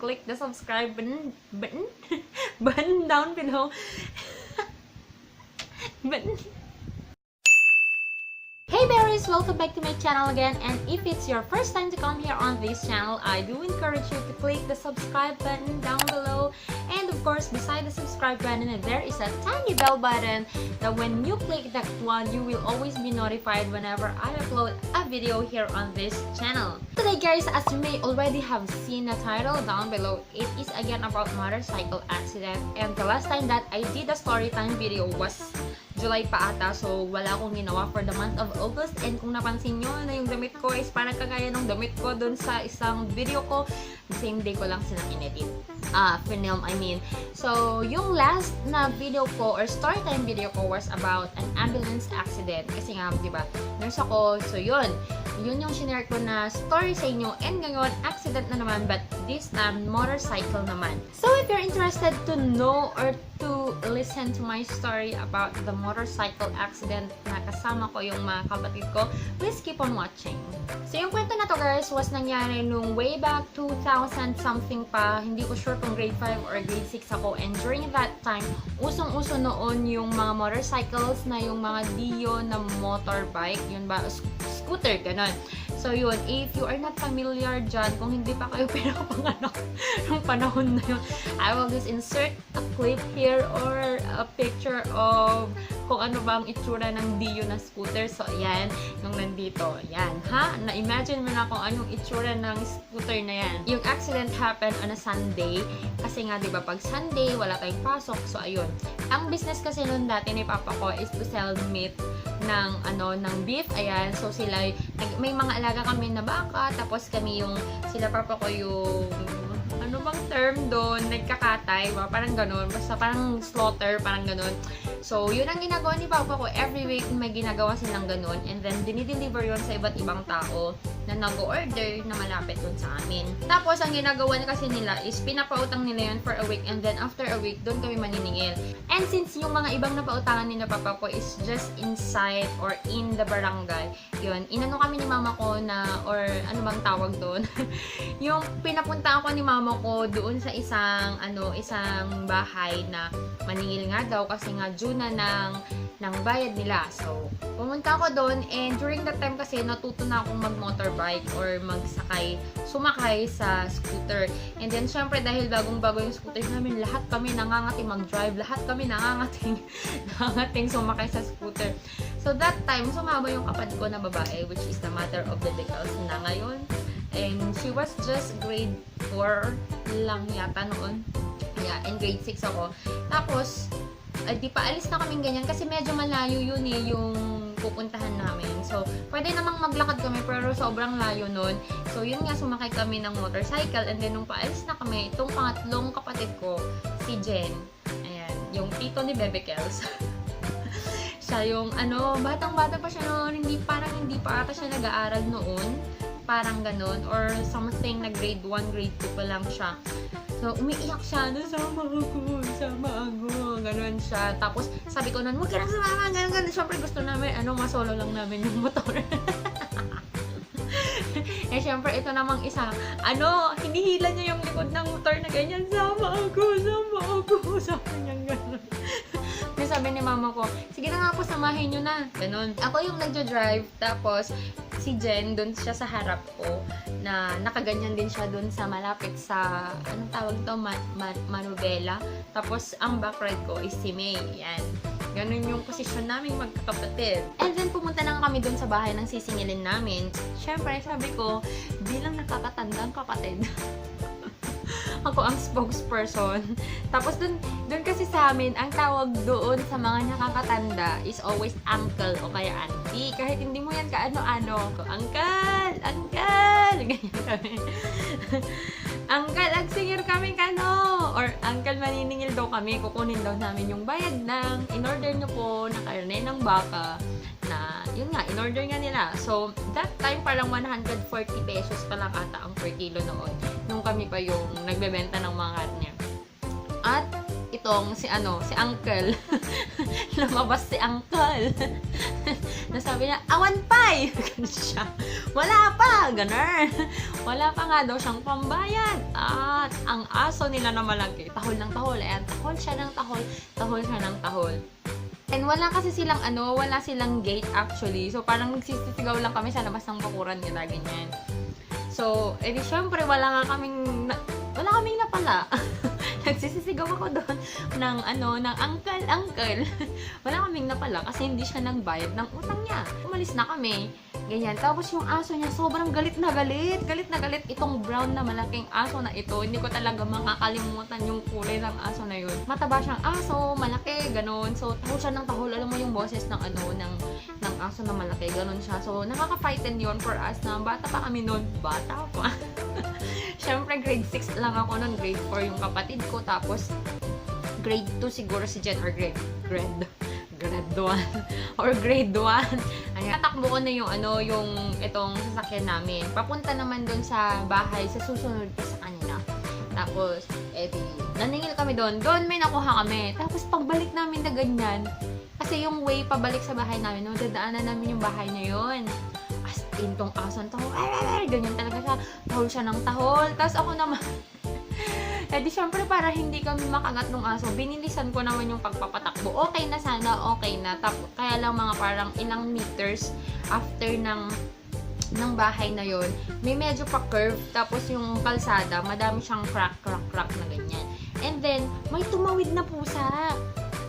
click the subscribe button down below. Button. Hey berries! Welcome back to my channel again, and if it's your first time to come here on this channel, I do encourage you to click the subscribe button down below, and of course beside the subscribe button there is a tiny bell button that when you click that one, you will always be notified whenever I upload a video here on this channel. Today guys, as you may already have seen the title down below, it is again about motorcycle accident, and the last time that I did a story time video was July pa ata, so wala akong ginawa for the month of August. And kung napansin nyo na yung damit ko is parang kagaya ng damit ko dun sa isang video ko, same day ko lang sila inedit. Film, I mean. So, yung last na video ko or story time video ko was about an ambulance accident. Kasi nga, di ba, nurse ako. So, yun yung shinare ko na story sa inyo. And ngayon, accident na naman, but this time, motorcycle naman. So, if you're interested to know or to listen to my story about the motorcycle accident na kasama ko yung mga kapatid ko, please keep on watching. So, yung kwento na to guys was nangyari nung way back 2000 something pa. Hindi ko sure kung grade 5 or grade 6 ako. And during that time, usong-uso noon yung mga motorcycles na yung mga Dio na motorbike. Yun ba? Scooter, ganun. So, yun. If you are not familiar dyan, kung hindi pa kayo pinapanganak ng panahon na yun, I will just insert a clip here or a picture of kung ano bang itsura ng Dio na scooter. So, ayan, yung nandito. Ayan, ha? Na-imagine mo na kung anong itsura ng scooter na yan. Yung accident happened on a Sunday. Kasi nga, di ba, pag Sunday, wala tayong pasok. So, ayun. Ang business kasi nun dati ni Papa ko is to sell meat ng beef. Ayan, so sila, may mga alaga kami na baka, tapos kami yung, sila Papa ko yung, ano bang term doon, nagkakatay, parang ganun, basta parang slaughter, parang ganun. So, yun ang ginagawa ni Papa ko. Every week may ginagawa silang ganun, and then dinideliver yun sa iba't ibang tao na nag-order na malapit dun sa amin. Tapos, ang ginagawa niya kasi nila is pinapautang nila yun for a week, and then after a week, dun kami maniningil. And since yung mga ibang napautangan ni na Papa ko is just inside or in the barangay, yun, inano kami ni Mama ko na, or ano bang tawag doon, yung pinapunta ako ni Mama ko doon sa isang bahay na maningil nga daw kasi nga due na ng bayad nila. So, pumunta ako doon, and during that time kasi natuto na akong mag-motorbike or sumakay sa scooter. And then, syempre, dahil bagong-bago yung scooter namin, lahat kami nangangati mag-drive, lahat kami nangangating sumakay sa scooter. So, that time, sumama yung kapatid ko na babae, which is the mother of the Decals na ngayon. And she was just grade 4 lang yata noon. Yeah, and grade 6 ako. Tapos, di pa alis na kaming ganyan kasi medyo malayo yun yung pupuntahan namin. So, pwede namang maglakad kami pero sobrang layo nun. So, yun nga, sumakay kami ng motorcycle, and then nung paalis na kami, itong pangatlong kapatid ko, si Jen, ayan, yung tito ni Bebe Kels. Siya yung, batang-bata pa siya noon, hindi pa ata siya nag-aaral noon, parang ganun, or something na grade 1, grade 2 pa lang siya. So, umiiyak siya, sama ako, ganun siya. Tapos, sabi ko nun, huwag ka nang sumama, ganun. Siyempre, gusto namin, masolo lang namin yung motor. Eh, siyempre, ito namang isa, hinihila niya yung likod ng motor na ganyan, sama ako, sabi niya ganun. Sabi ni Mama ko, sige na nga po, samahin nyo na. Ganun. Ako yung nagjo-drive, tapos si Jen, dun siya sa harap ko, na nakaganyan din siya dun sa malapit sa, anong tawag to, manubela. Tapos, ang backride ko is si May. Yan. Ganun yung posisyon namin magkakapatid. And then, pumunta na kami dun sa bahay ng sisingilin namin. Siyempre, sabi ko, bilang nakakatandang kapatid, ako ang spokesperson. Tapos dun kasi sa amin, ang tawag doon sa mga nakakatanda is always uncle o kaya auntie. Kahit hindi mo yan kaano-ano. Uncle! Ganyan kami. Uncle, agsinger kami or uncle, maniningil daw kami. Kukunin daw namin yung bayad ng in-order nyo po na karne ng baka. Na, yun nga, in-order nga nila. So, that time parang 140 pesos pa lang ata ang per kilo noon. Nung kami pa yung nagbebenta ng mga karne. At, itong si uncle. Lumabas si uncle. Nasabi niya, awan pay! Ganun siya. Wala pa! Ganun. Wala pa nga daw siyang pambayad. At, ang aso nila na malaki. Tahol ng tahol. Ayan, tahol siya ng tahol. Tahol siya ng tahol. And wala kasi silang wala silang gate actually. So parang nagsisisigaw lang kami sa labas ng bakuran nila, ganyan. So, edi syempre wala kaming napala. Nagsisisigaw ako doon ng uncle. Wala kaming napala kasi hindi siya nagbayad ng utang niya. Umalis na kami. Ganyan. Tapos yung aso niya, sobrang galit na galit. Galit na galit itong brown na malaking aso na ito. Hindi ko talaga makakalimutan yung kulay ng aso na yun. Mataba siyang aso, malaki, ganun. So, tahol siya ng tahol. Alam mo yung boses ng ng aso na malaki, ganun siya. So, nakaka-frighten yun for us na bata pa kami noon. Bata pa. Siyempre, grade 6 lang ako noon. Grade 4 yung kapatid ko. Tapos, grade 2 siguro si Jen or grade 1 or grade 1. Ayan. Natakbo ko na yung itong sasakyan namin. Papunta naman doon sa bahay, sa susunod ko sa kanila. Tapos, naningil kami doon. Doon may nakuha kami. Tapos, pagbalik namin na ganyan, kasi yung way pabalik sa bahay namin, dadaanan namin yung bahay na yun. As in, tong aso to, ganyan talaga siya. Tahol siya ng tahol. Tapos ako naman, di syempre para hindi kami makagat ng aso, binilisan ko naman yung pagpapatakbo. Okay na sana, okay na. Kaya lang mga parang ilang meters after ng bahay na yon, may medyo pa-curve. Tapos yung kalsada, madami siyang crack na ganyan. And then, may tumawid na pusa.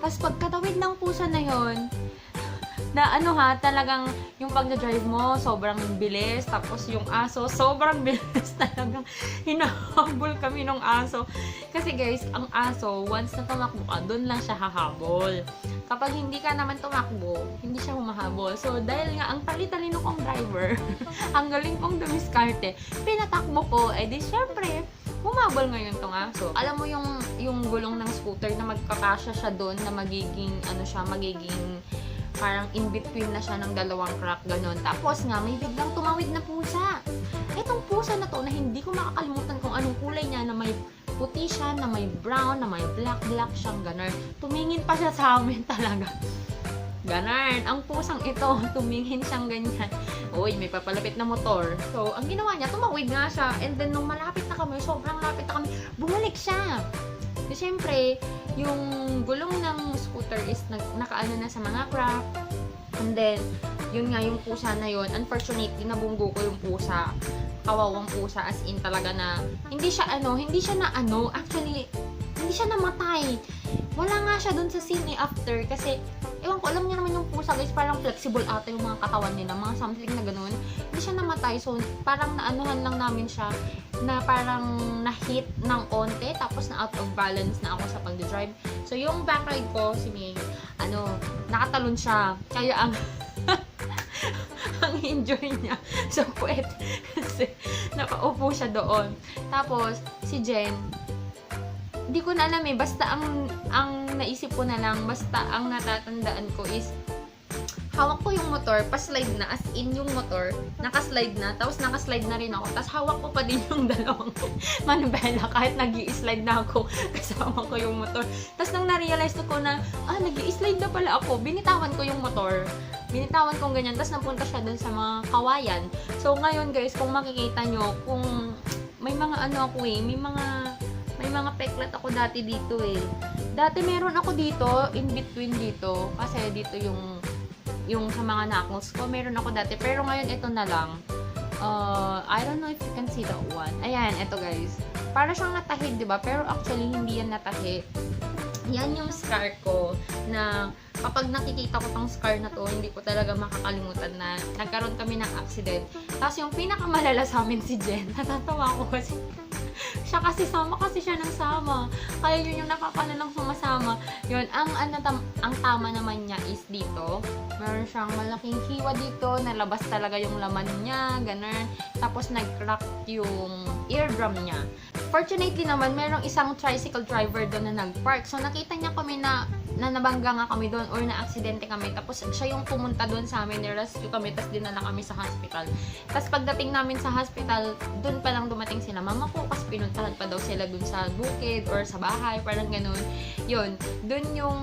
Tapos pagkatawid ng pusa na yon, na talagang yung pag-drive mo, sobrang bilis. Tapos yung aso, sobrang bilis talagang. Hinahabol kami ng aso. Kasi guys, ang aso, once na tumakbo ka, doon lang siya hahabol. Kapag hindi ka naman tumakbo, hindi siya humahabol. So, dahil nga, ang tali-talino kong driver, ang galing kong dumiskarte, pinatakbo ko, di syempre, humabol ngayon tong aso. Alam mo yung gulong ng scooter na magkakasya siya doon, na magiging, magiging parang in-between na siya ng dalawang crack, ganun. Tapos nga, may biglang tumawid na pusa. Etong pusa na to, na hindi ko makakalimutan kung anong kulay niya, na may puti siya, na may brown, na may black siyang ganun. Tumingin pa siya sa amin talaga. Ganun. Ang pusang ito, tumingin siyang ganyan. Uy, may papalapit na motor. So, ang ginawa niya, tumawid nga siya. And then, nung malapit na kami, sobrang lapit na kami, bumalik siya. So, syempre, yung gulong ng scooter is nakaano na sa mga crack. And then, yun nga, yung pusa na yun, unfortunately, nabunggo ko yung pusa. Kawawang pusa, as in talaga na, hindi siya actually, hindi siya namatay. Wala nga siya dun sa scene after, kasi, ewan ko, alam niyo naman yung pusa guys, parang flexible ata yung mga katawan nila, mga something na ganun. Hindi siya namatay, so parang naanuhan lang namin siya, na parang na-hit ng onte, tapos na out of balance na ako sa pag-drive. So yung backride ko, si May, nakatalon siya, kaya ang ang enjoy niya sa puwet, kasi nakaupo siya doon. Tapos si Jen, di ko na alam basta ang naisip ko na lang, basta ang natatandaan ko is hawak ko yung motor, pa-slide na, as in yung motor, naka-slide na, tapos naka-slide na rin ako, tapos hawak ko pa din yung dalawang manubela, kahit nag-i-slide na ako, kasama ko yung motor. Tapos nang na-realize ko na, nag-i-slide na pala ako, binitawan ko yung motor, binitawan kong ganyan, tapos napunta siya dun sa mga kawayan. So ngayon guys, kung makikita nyo, kung may mga may mga peklat ako dati dito Dati meron ako dito, in between dito, kasi dito yung sa mga knuckles ko, meron ako dati. Pero ngayon, ito na lang. I don't know if you can see that one. Ayan, ito guys. Para siyang natahi, diba? Pero actually, hindi yan natahi. Yan yung scar ko na kapag nakikita ko tong scar na to, hindi ko talaga makakalimutan na nagkaroon kami ng accident. Tapos yung pinakamalala sa amin si Jen, natatawa ko kasi siya kasi siya ng sama. Kaya yun yung nakakalalang sumasama. Yun, ang tama naman niya is dito. Meron siyang malaking hiwa dito, nalabas talaga yung laman niya, ganun. Tapos nag-crack yung eardrum niya. Fortunately naman, merong isang tricycle driver doon na nag-park. So nakita niya kami na nabangga nga kami doon or na-aksidente kami. Tapos siya yung pumunta doon sa amin, ni-rescue kami, tapos dinala kami sa hospital. Tapos pagdating namin sa hospital, doon pa lang dumating sila mama ko, kasi pinuntahan pa daw sila doon sa bukid or sa bahay, parang ganun. Yun, doon yung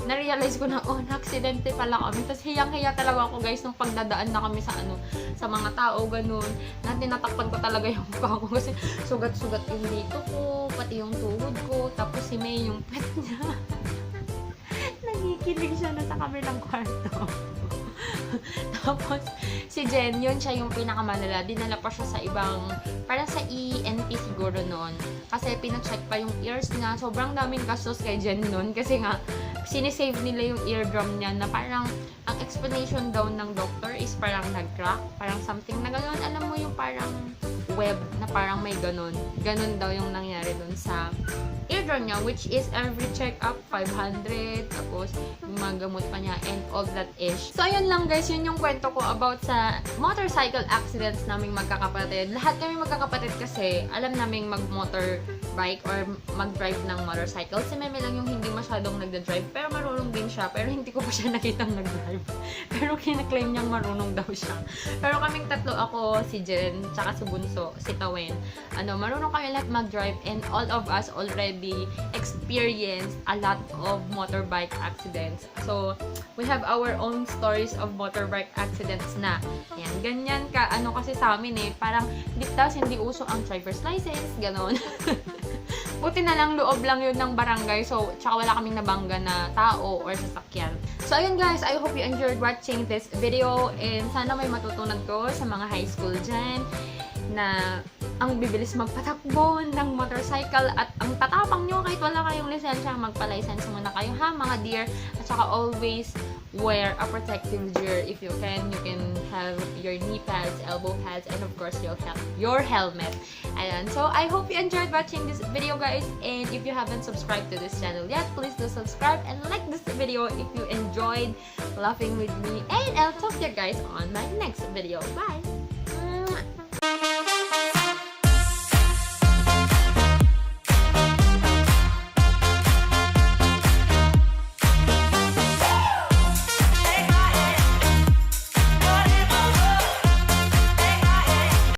na-realize ko na, na-aksidente pala kami. Tapos hiyang-hiya talaga ako guys nung pagdadaan na kami sa mga tao, ganun. Na tinatakpan ko talaga yung mukha ko kasi sugat-sugat yung dito ko, pati pati yung tuhod ko. Tapos si May yung pet niya. Nagikilig siya na sa kabilang kwarto. Tapos, si Jen, yun siya yung pinakamalala. Dinala pa siya sa ibang, parang sa ENT siguro noon. Kasi pinacheck pa yung ears niya. Sobrang daming gastos kay Jen noon. Kasi nga, sinisave nila yung eardrum niya na parang, ang explanation daw ng doctor is parang nag-crack. Parang something na gano'n. Alam mo yung parang web na parang may gano'n. Gano'n daw yung nangyari dun sa eardrum niya, which is every check-up 500, tapos yung mga gamot pa niya and all that ish. So ayun lang guys, yun yung kwento ko about sa motorcycle accidents naming magkakapatid. Lahat kami magkakapatid kasi alam naming mag-motorbike or mag-drive ng motorcycle. Si Meme lang yung hindi masyadong nagda-drive, pero marunong din siya, pero hindi ko pa siya nakitang nag-drive. Pero kina-claim niyang marunong daw siya. Pero kaming tatlo, ako, si Jen, tsaka si Bunso, si Tawen, marunong kami lahat mag-drive and all of us already experienced a lot of motorbike accidents. So, we have our own stories of motorbike accidents na. Ayan, ganyan ka, kasi sa amin parang hindi uso ang driver's license, ganon. Buti na lang loob lang yun ng barangay, so, tsaka wala kaming nabangga na tao or sasakyan. So, ayun guys, I hope you enjoyed watching this video and sana may matutunan ko sa mga high school dyan na ang bibilis magpatakbo ng motorcycle at ang tatapang nyo kahit wala kayong lisensya, magpa-license muna kayo ha mga dear. At saka always wear a protective gear if you can. You can have your knee pads, elbow pads, and of course your helmet. Ayan. So I hope you enjoyed watching this video guys, and if you haven't subscribed to this channel yet, please do subscribe and like this video if you enjoyed laughing with me, and I'll talk to you guys on my next video. Bye!